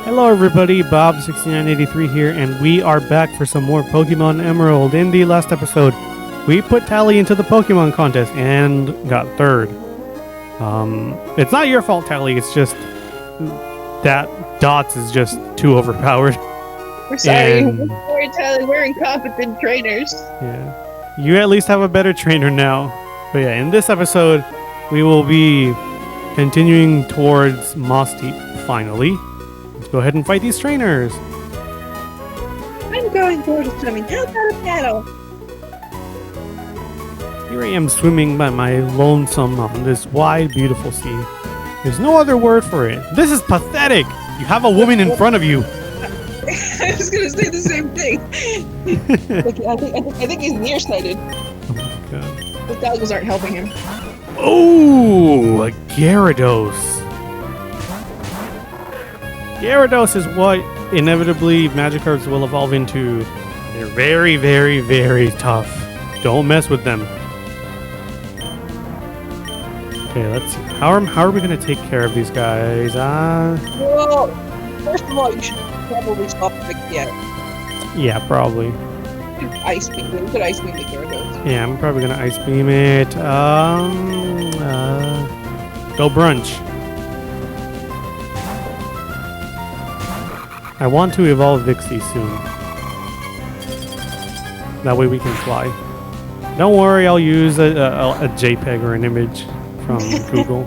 Hello everybody, Bob6983 here, and we are back for some more Pokemon Emerald. In the last episode, we put Tally into the Pokemon contest and got third. It's not your fault, Tally, it's just that Dots is just too overpowered. We're sorry. And- We're sorry, Tyler. We're incompetent trainers. Yeah, you at least have a better trainer now. But yeah, in this episode, we will be continuing towards Mossdeep, finally. Let's go ahead and fight these trainers. I'm going towards swimming. How about a paddle? Here I am swimming by my lonesome on this wide, beautiful sea. There's no other word for it. This is pathetic. You have a woman in front of you. I was gonna say the same thing. I think he's nearsighted. Oh my god. The goggles aren't helping him. Oh, a Gyarados. Gyarados is what inevitably Magikarps will evolve into. They're very, very, very tough. Don't mess with them. Okay, let's see. How are we going to take care of these guys? Well, first of all, you should probably stop the Gyarados. Yeah, probably. Ice beam. You could ice beam the Gyarados. Yeah, I'm probably going to ice beam it. Go brunch. I want to evolve Vixie soon. That way we can fly. Don't worry, I'll use a JPEG or an image from Google.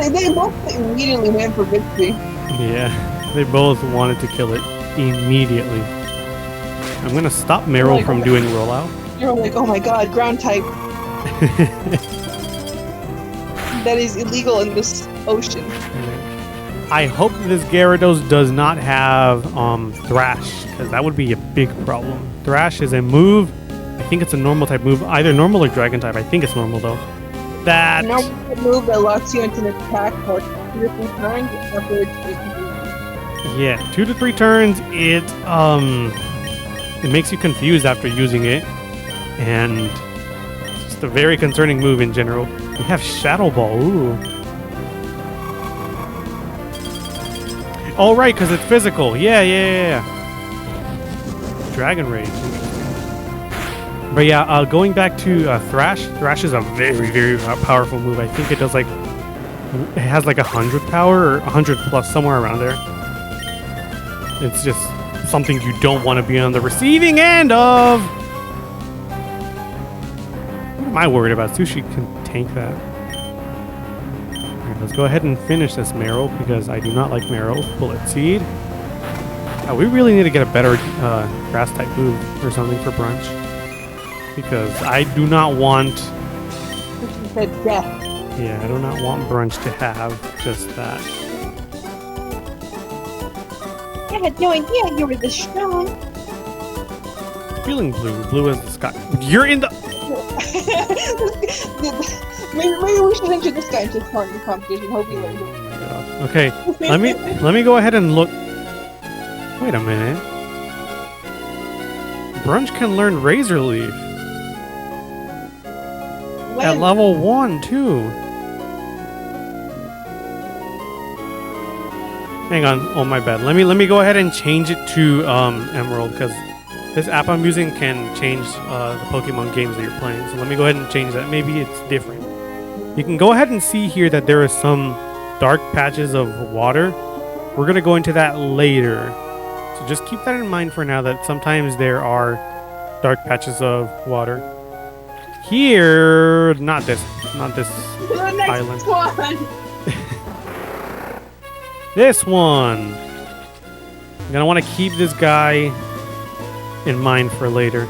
They both immediately went for Vixie. Yeah, they both wanted to kill it immediately. I'm gonna stop Meryl from doing rollout. You're like, oh my god, ground type. That is illegal in this ocean. I hope this Gyarados does not have Thrash, because that would be a big problem. Thrash is a move. I think it's a normal type move, either normal or dragon type. I think it's normal though. That normal move that locks you into an attack for 2 to 3 turns. Afterwards, it can yeah, 2 to 3 turns. It makes you confused after using it, and it's just a very concerning move in general. We have Shadow Ball. Ooh. Oh, right, because it's physical. Yeah. Dragon Rage. But yeah, going back to Thrash. Thrash is a very, very powerful move. I think it does it has like 100 power or 100 plus, somewhere around there. It's just something you don't want to be on the receiving end of. What am I worried about? Sushi can tank that. Alright, let's go ahead and finish this Meryl, because I do not like Meryl. Bullet Seed. We really need to get a better grass type move or something for brunch, because I do not want... She said death. Yeah, I do not want brunch to have just that. I had no idea you were this strong. Feeling blue. Blue as the sky. You're in the... maybe we should enter this guy into the competition. Hope he learns it. Okay, let me go ahead and look. Wait a minute. Brunch can learn Razor Leaf at level 1 too. Hang on. Oh, my bad. Let me go ahead and change it to Emerald, because this app I'm using can change the Pokemon games that you're playing. So let me go ahead and change that. Maybe it's different. You can go ahead and see here that there are some dark patches of water. We're going to go into that later. So just keep that in mind for now, that sometimes there are dark patches of water. Here, not this island. One. This one. I'm going to want to keep this guy in mind for later.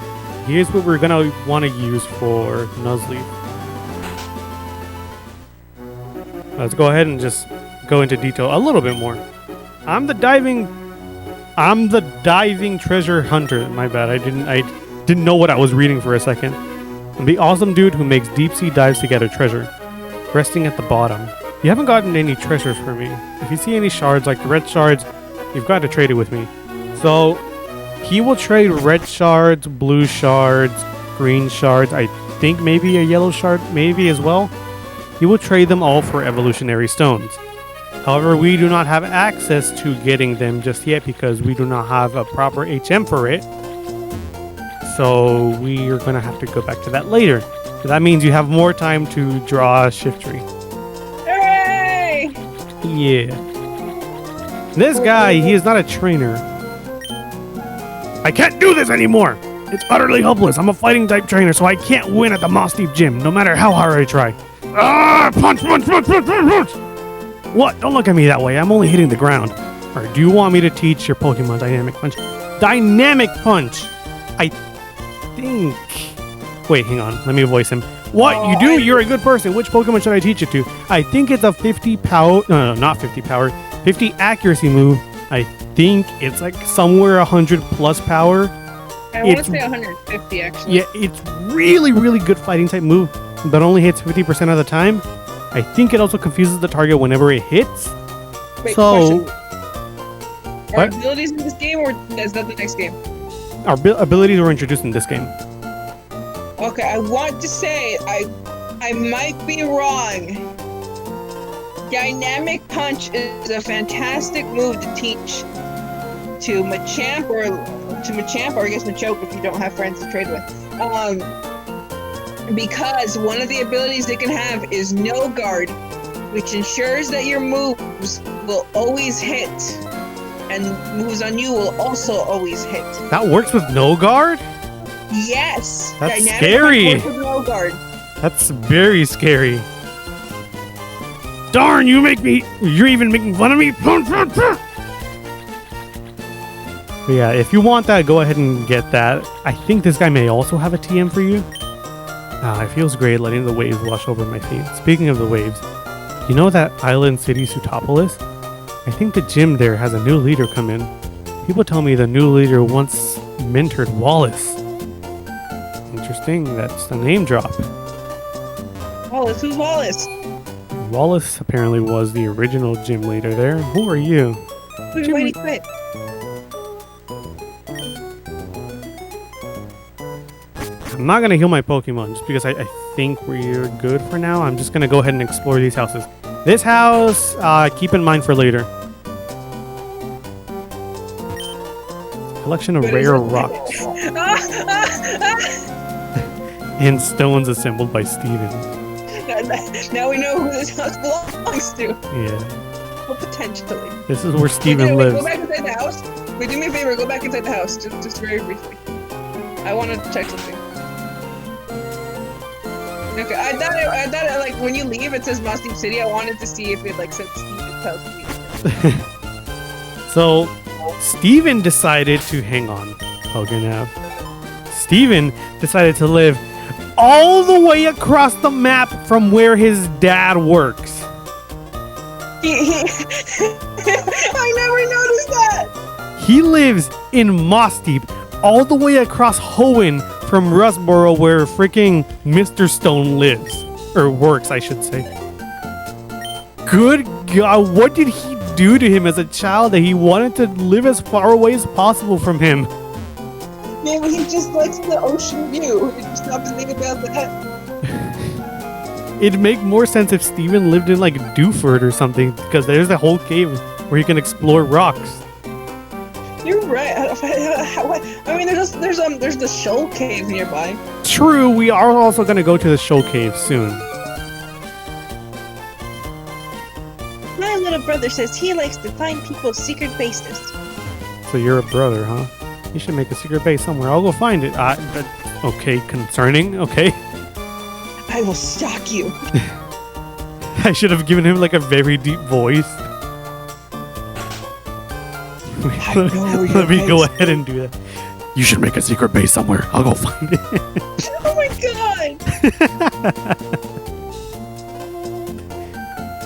Here's what we're going to want to use for Nuzleaf. Let's go ahead and just go into detail a little bit more. I'm the diving treasure hunter. My bad. I didn't know what I was reading for a second. I'm the awesome dude who makes deep sea dives to gather treasure, resting at the bottom. You haven't gotten any treasures for me. If you see any shards like the red shards, you've got to trade it with me. So he will trade red shards, blue shards, green shards. I think maybe a yellow shard maybe as well. he will trade them all for evolutionary stones. However, we do not have access to getting them just yet because we do not have a proper HM for it. So we are going to have to go back to that later. So that means you have more time to draw a Shiftry. Hooray! Yeah. This guy, he is not a trainer. I can't do this anymore! It's utterly hopeless. I'm a fighting type trainer, so I can't win at the Mossdeep Gym, no matter how hard I try. Ah! Punch, punch, punch, punch, punch, punch! What? Don't look at me that way. I'm only hitting the ground. Or do you want me to teach your Pokemon Dynamic Punch? Dynamic Punch! I think... Wait, hang on. Let me voice him. What? You do? You're a good person. Which Pokemon should I teach it to? I think it's a 50 power... No, not 50 power. 50 accuracy move. I think it's like somewhere 100 plus power. I want to say 150, actually. Yeah, it's really, really good fighting type move, but only hits 50% of the time. I think it also confuses the target whenever it hits. Wait, so, question. Are abilities in this game, or is that the next game? Our abilities were introduced in this game. Okay, I want to say, I might be wrong. Dynamic Punch is a fantastic move to teach to Machamp, or I guess Machoke if you don't have friends to trade with. Because one of the abilities they can have is No Guard, which ensures that your moves will always hit, and moves on you will also always hit. That works with No Guard? Yes! That's Dynamic scary! Punch works with No Guard. That's very scary. Darn, you're even making fun of me? But yeah, if you want that, go ahead and get that. I think this guy may also have a TM for you. It feels great letting the waves wash over my feet. Speaking of the waves, you know that island city Pseudopolis? I think the gym there has a new leader come in. People tell me the new leader once mentored Wallace. Interesting, that's the name drop. Wallace, who's Wallace? Wallace apparently was the original gym leader there. Who are you? Wait, he quit. I'm not going to heal my Pokemon just because I think we're good for now. I'm just going to go ahead and explore these houses. This house, keep in mind for later. Collection of rare rocks and stones assembled by Steven. Now we know who this house belongs to. Yeah. Well, potentially. This is where Steven lives. Go back inside the house. Wait, do me a favor. Go back inside the house. Just very briefly. I want to check something. Okay, I thought like when you leave it says Mossdeep City. I wanted to see if it like said Steven's house. So, Steven decided to hang on. Pokenav. Steven decided to live all the way across the map from where his dad works. I never noticed that. He lives in Mossdeep, all the way across Hoenn from Rustboro, where freaking Mr. Stone lives. Or works, I should say. Good God, what did he do to him as a child that he wanted to live as far away as possible from him? Maybe he just likes the ocean view. He just stopped to think about that. It'd make more sense if Steven lived in like Dewford or something, because there's a whole cave where you can explore rocks. You're right. I mean, there's the Shoal Cave nearby. True, we are also gonna go to the Shoal Cave soon. My little brother says he likes to find people's secret bases. So you're a brother, huh? You should make a secret base somewhere. I'll go find it. Okay, concerning. Okay. I will stalk you. I should have given him like a very deep voice. Let me go ahead and do that. You should make a secret base somewhere. I'll go find it. Oh my god!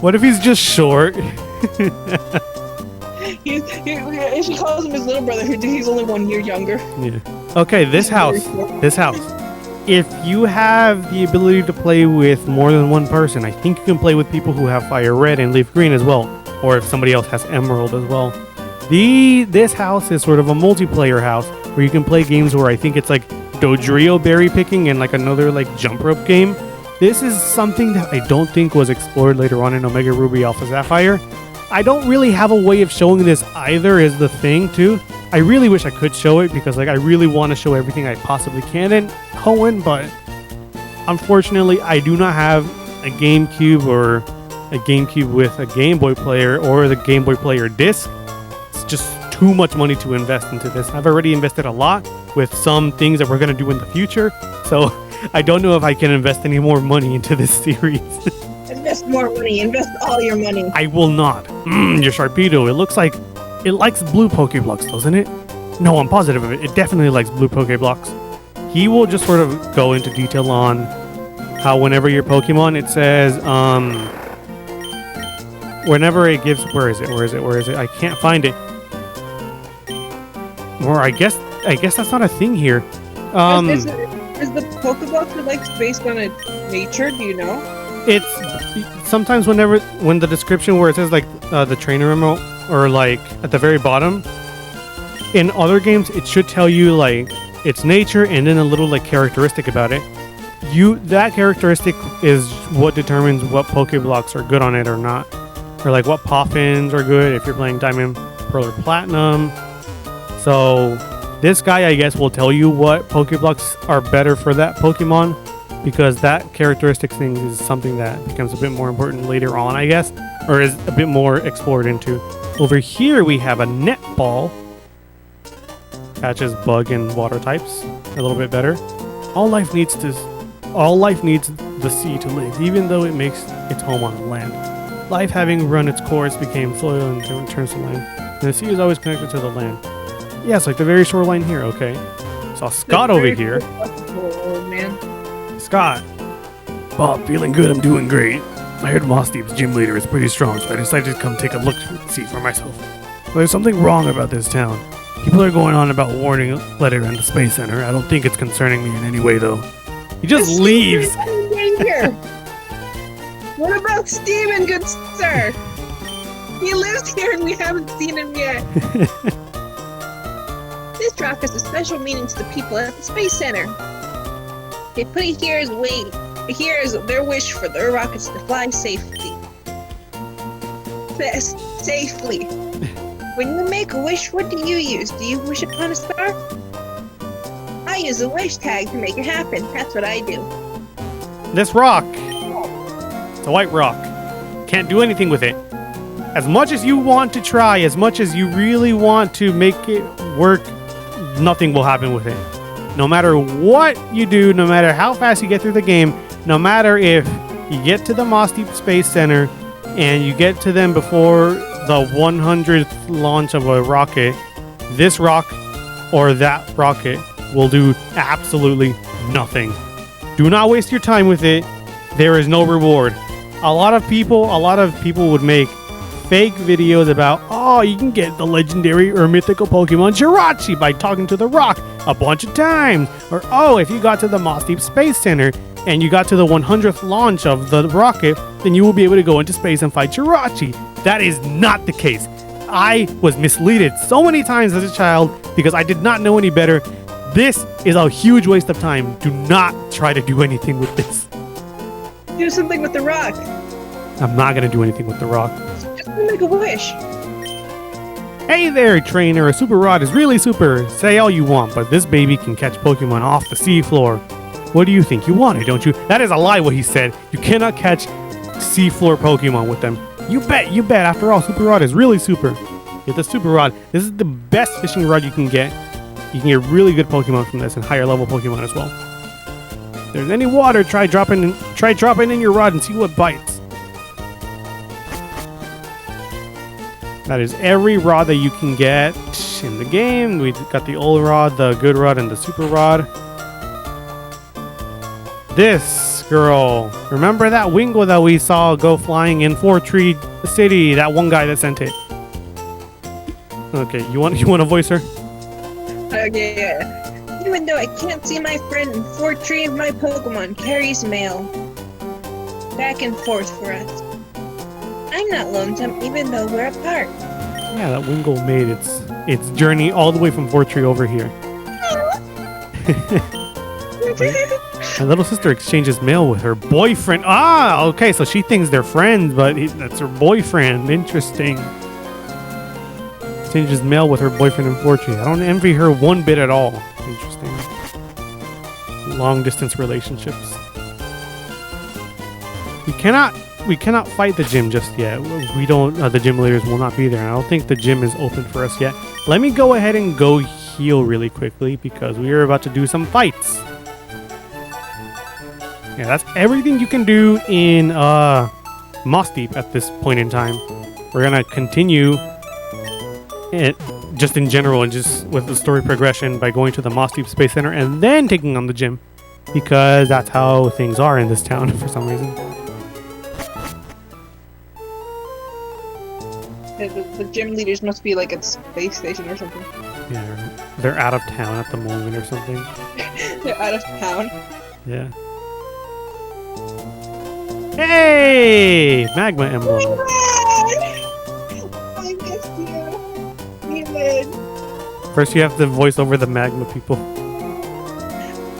What if he's just short? She calls him his little brother, he's only 1 year younger. Yeah. Okay, this house. If you have the ability to play with more than one person, I think you can play with people who have Fire Red and Leaf Green as well. Or if somebody else has Emerald as well. This house is sort of a multiplayer house where you can play games where I think it's like Dodrio berry picking and like another like jump rope game. This is something that I don't think was explored later on in Omega Ruby Alpha Sapphire. I don't really have a way of showing this either, is the thing too. I really wish I could show it because like I really want to show everything I possibly can in Hoenn, but unfortunately I do not have a GameCube or a GameCube with a Game Boy player or the Game Boy player disc. It's just too much money to invest into this. I've already invested a lot with some things that we're going to do in the future, so I don't know if I can invest any more money into this series. Invest more money. Invest all your money. I will not. Your Sharpedo. It looks like it likes blue Pokeblocks, doesn't it? No, I'm positive of it. It definitely likes blue Pokeblocks. He will just sort of go into detail on how whenever your Pokemon, it says, whenever it gives, where is it? I can't find it. Or I guess that's not a thing here. Is the Pokeblock like based on a nature? Do you know? It's sometimes when the description where it says like the trainer remote or like at the very bottom. In other games, it should tell you like its nature and then a little like characteristic about it. That characteristic is what determines what Pokeblocks are good on it or not, or like what Poffins are good if you're playing Diamond, Pearl, or Platinum. So this guy, I guess, will tell you what Pokeblocks are better for that Pokemon, because that characteristic thing is something that becomes a bit more important later on, I guess, or is a bit more explored into. Over here, we have a Netball. Catches bug and water types a little bit better. All life needs the sea to live, even though it makes its home on the land. Life, having run its course, became soil and returns to land. And the sea is always connected to the land. Yeah, it's like the very shoreline here, okay. Saw Scott over here. Oh, man. Scott. Bob, feeling good, I'm doing great. I heard Mossdeep's gym leader is pretty strong, so I decided to come take a look see for myself. But there's something wrong about this town. People are going on about warning letter in the Space Center. I don't think it's concerning me in any way, though. He just leaves. What about Steven, good sir? He lives here and we haven't seen him yet. This rock has a special meaning to the people at the Space Center. They put it here as their wish for their rockets to fly safely. Safely. When you make a wish, what do you use? Do you wish upon a star? I use a wish tag to make it happen. That's what I do. This rock. It's a white rock. Can't do anything with it. As much as you want to try, as much as you really want to make it work, nothing will happen with it. No matter what you do, no matter how fast you get through the game, no matter if you get to the Mossdeep Space Center and you get to them before the 100th launch of a rocket, this rock or that rocket will do absolutely nothing. Do not waste your time with it. There is no reward. A lot of people would make fake videos about, oh, you can get the legendary or mythical Pokemon Jirachi by talking to the rock a bunch of times. Or, oh, if you got to the Mossdeep Space Center and you got to the 100th launch of the rocket, then you will be able to go into space and fight Jirachi. That is not the case. I was misleaded so many times as a child because I did not know any better. This is a huge waste of time. Do not try to do anything with this. Do something with the rock. I'm not going to do anything with the rock. Just make a wish. Hey there, trainer. A super rod is really super. Say all you want, but this baby can catch Pokemon off the seafloor. What do you think? You want it, don't you? That is a lie, what he said. You cannot catch seafloor Pokemon with them. You bet. After all, super rod is really super. Get the super rod. This is the best fishing rod you can get. You can get really good Pokemon from this and higher level Pokemon as well. If there's any water, try dropping in your rod and see what bites. That is every rod that you can get in the game. We got the old rod, the good rod, and the super rod. This girl, remember that Wingull that we saw go flying in Tree City? That one guy that sent it. Okay, you want to voice her? Okay, yeah. Even though I can't see my friend, Tree of my Pokemon carries mail back and forth for us. I'm not lonesome, even though we're apart. Yeah, that Wingull made its journey all the way from Tree over here. My little sister exchanges mail with her boyfriend. Ah, okay, so she thinks they're friends, but that's her boyfriend. Interesting. Exchanges mail with her boyfriend in 4G. I don't envy her one bit at all. Interesting. Long distance relationships. We cannot fight the gym just yet. We don't. The gym leaders will not be there. I don't think the gym is open for us yet. Let me go ahead and go heal really quickly because we are about to do some fights. Yeah, that's everything you can do in Mossdeep at this point in time. We're gonna continue it just in general and just with the story progression by going to the Mossdeep Space Center and then taking on the gym because that's how things are in this town for some reason. Yeah, the gym leaders must be like at space station or something. Yeah, they're out of town at the moment or something. They're out of town. Yeah. Hey! Magma Emblem. I missed you. Even. First you have to voice over the magma people.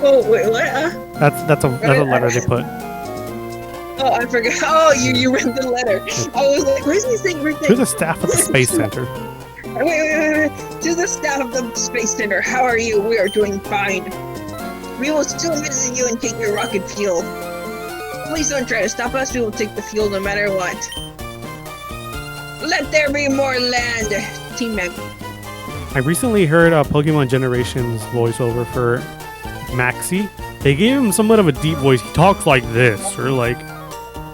Oh, wait, what? That's a letter they put. Oh, I forgot. Oh, you read the letter. I was like, where's he saying? To the staff of the Space Center. Wait. To the staff of the Space Center, how are you? We are doing fine. We will still visit you and take your rocket fuel. Please don't try to stop us. We will take the fuel no matter what. Let there be more land. Team Magma. I recently heard Pokemon Generations voiceover for Maxie. They gave him somewhat of a deep voice. He talks like this, or like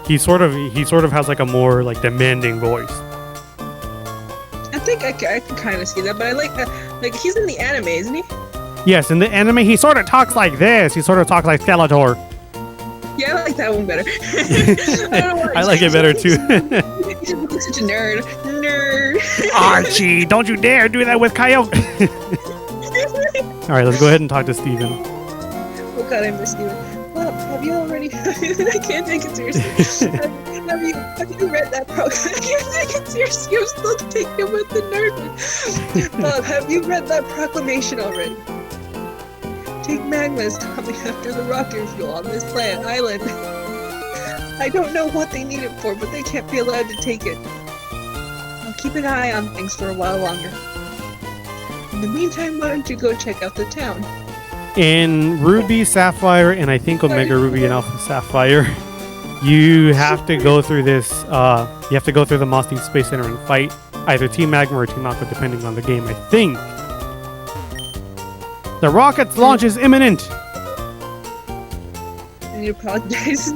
he sort of has like a more like demanding voice. I think I can kind of see that, but I like he's in the anime, isn't he? Yes, in the anime he sort of talks like this. He sort of talks like Skeletor. Yeah, I like that one better. I don't know why. I like it better too. He's such a nerd. Archie, don't you dare do that with Coyote. All right, let's go ahead and talk to Steven. Oh God, I miss Steven. Well, have you already? I can't take it seriously. have you read that program? I can't take it seriously. I'm still taking with the nerd. Have you read that proclamation already? Take magmas coming after the rocket fuel on this island. I don't know what they need it for, but they can't be allowed to take it. I'll keep an eye on things for a while longer. In the meantime, why don't you go check out the town? In Ruby, Sapphire, and I think Omega Ruby and Alpha Sapphire, you have to go through this. You have to go through the Mossy Space Center and fight either Team Magma or Team Aqua, depending on the game. I think the rocket's launch is imminent. I need to apologize.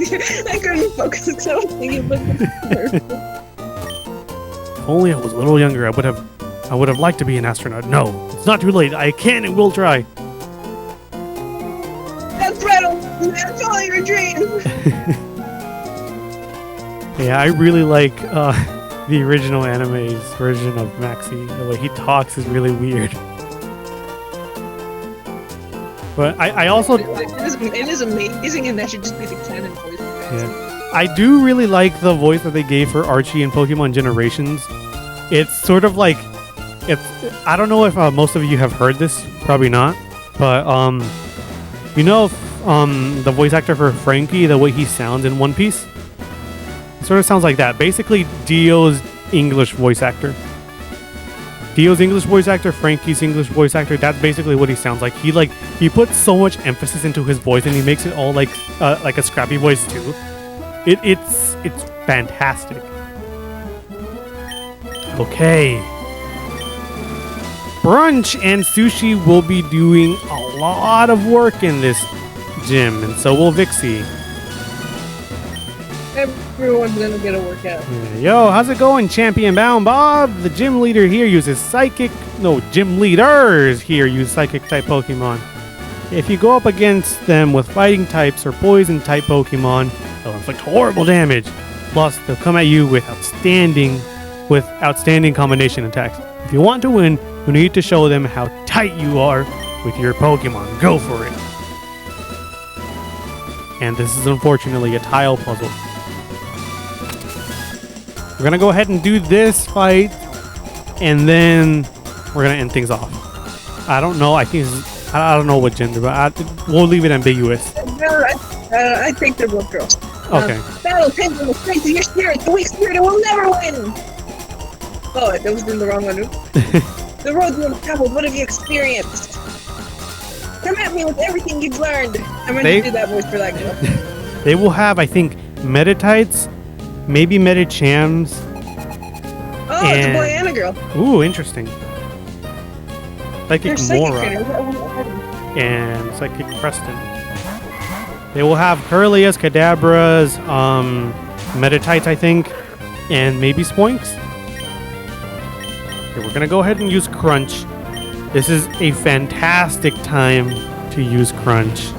I couldn't focus because I was thinking about the If only I was a little younger, I would have liked to be an astronaut. No, it's not too late. I can and will try. That's right. That's all your dreams. Yeah, I really like the original anime's version of Maxie. The way he talks is really weird. But I also... It is amazing, and that should just be the canon voice. Yeah. I do really like the voice that they gave for Archie in Pokemon Generations. It's sort of like... I don't know if most of you have heard this. Probably not. But, you know the voice actor for Frankie, the way he sounds in One Piece? It sort of sounds like that. Basically, Dio's English voice actor. Dio's English voice actor, Frankie's English voice actor, that's basically what he sounds like. He puts so much emphasis into his voice and he makes it all like a scrappy voice too. It's fantastic. Okay. Brunch and Sushi will be doing a lot of work in this gym, and so will Vixie. Everyone's gonna get a workout. Yeah. Yo, how's it going, Champion Bound Bob? The gym leader here uses gym leaders here use psychic type Pokemon. If you go up against them with fighting types or poison type Pokemon, they'll inflict horrible damage. Plus, they'll come at you with outstanding combination attacks. If you want to win, you need to show them how tight you are with your Pokemon. Go for it. And this is unfortunately a tile puzzle. We're gonna go ahead and do this fight, and then we're gonna end things off. I don't know. I don't know what gender, but we'll leave it ambiguous. I think the road girl. Okay. Battle Pendulum, the strength of your spirit. The weak spirit will never win. Oh, that was in the wrong one. The road you have traveled, what have you experienced? Come at me with everything you've learned. I'm going to do that voice for that girl. They will have, I think, Meditites, maybe Medichams. Oh, it's a boy and a girl. Ooh, interesting. Psychic Mora Psychic and Psychic Preston. They will have Curlias, Kadabras, Meditites, I think, and maybe Spoinks. Okay, we're gonna go ahead and use Crunch. This is a fantastic time to use Crunch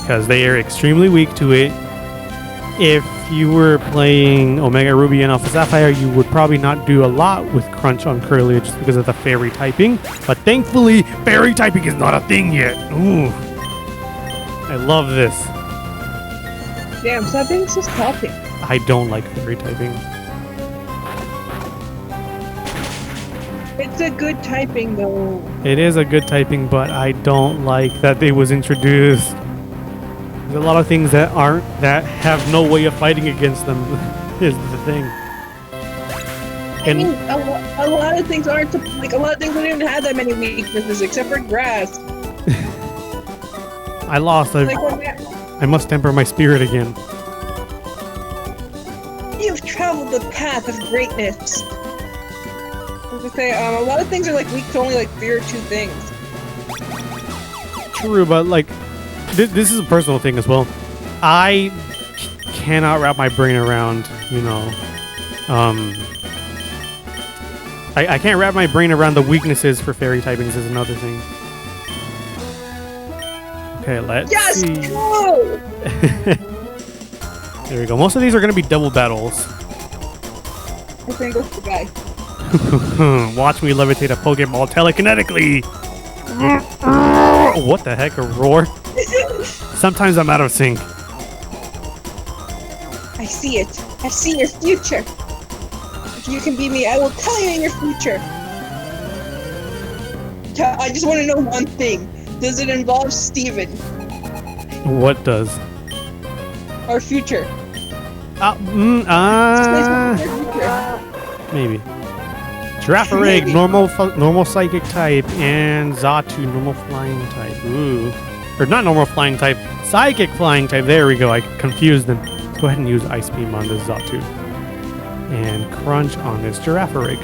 because they are extremely weak to it. If you were playing Omega Ruby and Alpha Sapphire, you would probably not do a lot with Crunch on Curlia just because of the fairy typing. But thankfully, fairy typing is not a thing yet. Ooh. I love this. Damn, stop being so salty. I don't like fairy typing. It's a good typing, though. It is a good typing, but I don't like that it was introduced. There's a lot of things that have no way of fighting against them is the thing. I mean, a lot of things aren't like a lot of things don't even have that many weaknesses except for grass. I lost. I must temper my spirit again. You've traveled the path of greatness. I was gonna say, a lot of things are like weak to only like 3 or 2 things. True, but like, this is a personal thing as well. I cannot wrap my brain around, I can't wrap my brain around the weaknesses for fairy typings is another thing. Okay, let's see. Go! There we go. Most of these are going to be double battles. I think it's the guy. Watch me levitate a Pokeball telekinetically. What the heck? A roar? Sometimes I'm out of sync. I see it. I see your future. If you can beat me, I will tell you in your future. I just want to know one thing. Does it involve Steven? What does? Our future. Maybe. Girafarig, normal psychic type, and Zatu, normal flying type. Ooh. Or not normal flying type, psychic flying type. There we go. I confused them. Let's go ahead and use Ice Beam on this Zatu. And Crunch on this Girafarig.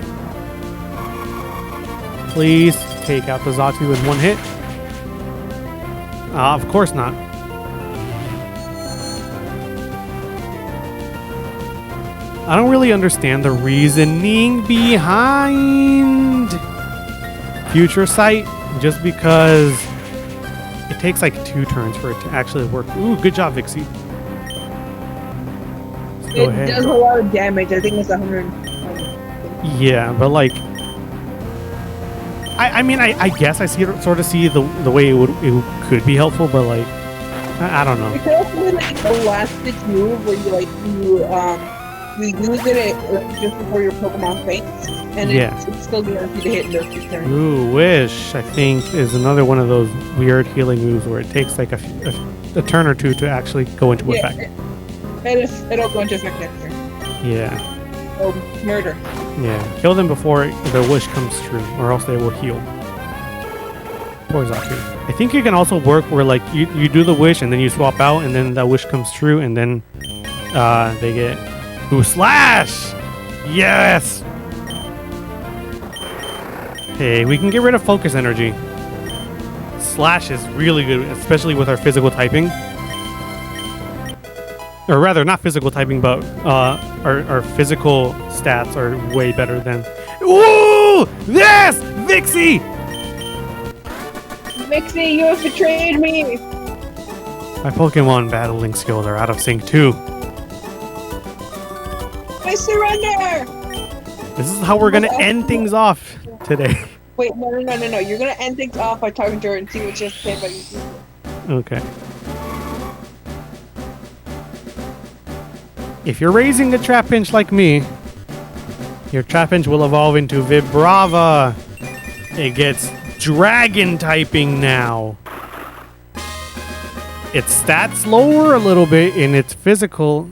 Please take out the Zatu in one hit. Of course not. I don't really understand the reasoning behind Future Sight, just because it takes like 2 turns for it to actually work. Ooh, good job, Vixie. It does a lot of damage. I think it's 100. Yeah, but like, I mean, I guess I sort of see the way it could be helpful, but like, I don't know. It could also be like a last ditch move where you use it just before your Pokemon faints, and it's still guaranteed to hit in those 2 turns. Ooh, Wish, I think, is another one of those weird healing moves where it takes like a turn or 2 to actually go into effect. It'll go into effect next turn. Yeah. Oh, murder. Yeah, kill them before the wish comes true, or else they will heal. Poor Zatu. I think you can also work where like you do the wish and then you swap out, and then that wish comes true, and then they get Slash! Yes! Hey, we can get rid of focus energy. Slash is really good, especially with our physical typing. Or rather, not physical typing, but our physical stats are way better than... Ooh! Yes! Vixie! Vixie, you have betrayed me! My Pokemon battling skills are out of sync too. I surrender! This is how we're gonna end things off today. Wait, no. You're gonna end things off by talking to her and see what she has to say about you. Okay. If you're raising a Trapinch like me, your Trapinch will evolve into Vibrava. It gets Dragon typing now. its stats lower a little bit in its physical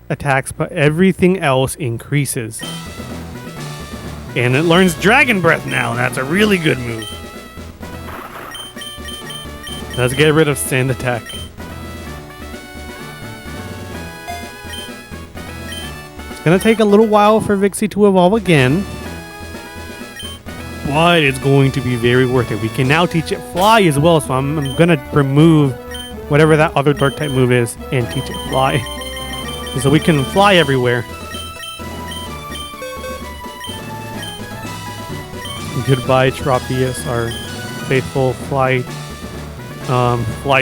attacks, but everything else increases. And it learns Dragon Breath now. That's a really good move. Let's get rid of Sand Attack. It's gonna take a little while for Vixie to evolve again, but it's going to be very worth it. We can now teach it Fly as well, so I'm gonna remove whatever that other Dark type move is and teach it Fly. So we can fly everywhere. Goodbye, Tropius, our faithful fly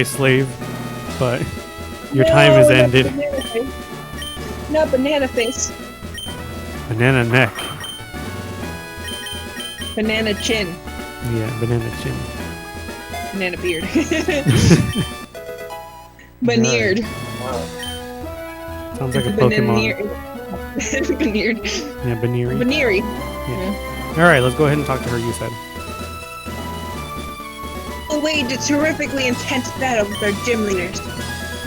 slave. But your time has ended. Not banana face. Banana neck. Banana chin. Yeah, banana chin. Banana beard. Veneered. Sounds like a Pokemon. Veneered. Yeah, Veneery. Veneery. Yeah. Alright, let's go ahead and talk to her, you said. Waged a terrifically intense battle with our gym leaders.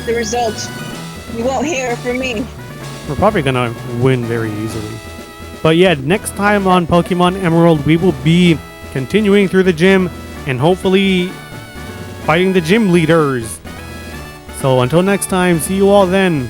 The result, you won't hear from me. We're probably gonna win very easily. But yeah, next time on Pokemon Emerald, we will be continuing through the gym and hopefully fighting the gym leaders. So until next time, see you all then.